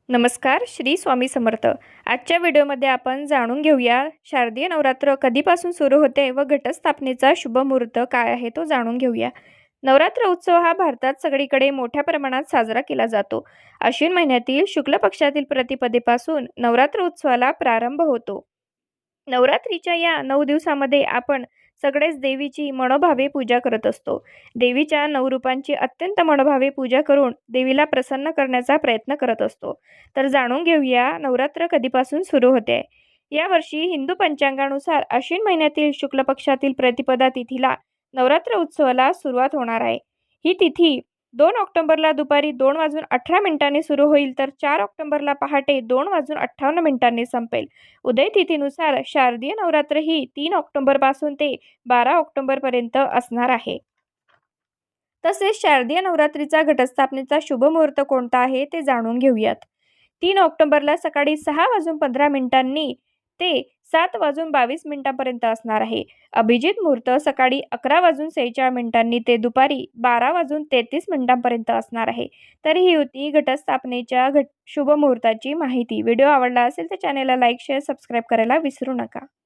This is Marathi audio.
नमस्कार, श्री स्वामी समर्थ. आजच्या व्हिडिओमध्ये आपण जाणून घेऊया शारदीय नवरात्र कधीपासून सुरू होते व घटस्थापनेचा शुभ मुहूर्त काय आहे तो जाणून घेऊया. नवरात्र उत्सव हा भारतात सगळीकडे मोठ्या प्रमाणात साजरा केला जातो. अश्विन महिन्यातील शुक्ल पक्षातील प्रतिपदेपासून नवरात्र उत्सवाला प्रारंभ होतो. नवरात्रीच्या या 9 दिवसामध्ये आपण सगळेच देवीची मनोभावे पूजा करत असतो. देवीच्या 9 रूपांची अत्यंत मनोभावे पूजा करून देवीला प्रसन्न करण्याचा प्रयत्न करत असतो. तर जाणून घेऊया नवरात्र कधीपासून सुरू होते. यावर्षी हिंदू पंचांगानुसार अश्विन महिन्यातील शुक्ल पक्षातील प्रतिपदा तिथीला नवरात्र उत्सवाला सुरुवात होणार आहे. ही तिथी 2 ऑक्टोबरला दुपारी 2:18 सुरू होईल तर 4 ऑक्टोबरला पहाटे 2:58 संपेल. उदय तिथीनुसार शारदीय नवरात्र ही 3 ऑक्टोबरपासून ते 12 ऑक्टोबरपर्यंत असणार आहे. तसेच शारदीय नवरात्रीचा घटस्थापनेचा शुभ मुहूर्त कोणता आहे ते जाणून घेऊयात. 3 ऑक्टोबरला सकाळी 6:15 ते 7:22 असणार आहे. अभिजित मुहूर्त सकाळी 11:46 ते दुपारी 12:33 असणार आहे. तर ही होती घटस्थापनेच्या शुभ मुहूर्ताची माहिती. व्हिडिओ आवडला असेल तर चॅनेलला लाईक, शेअर, सबस्क्राईब करायला विसरू नका.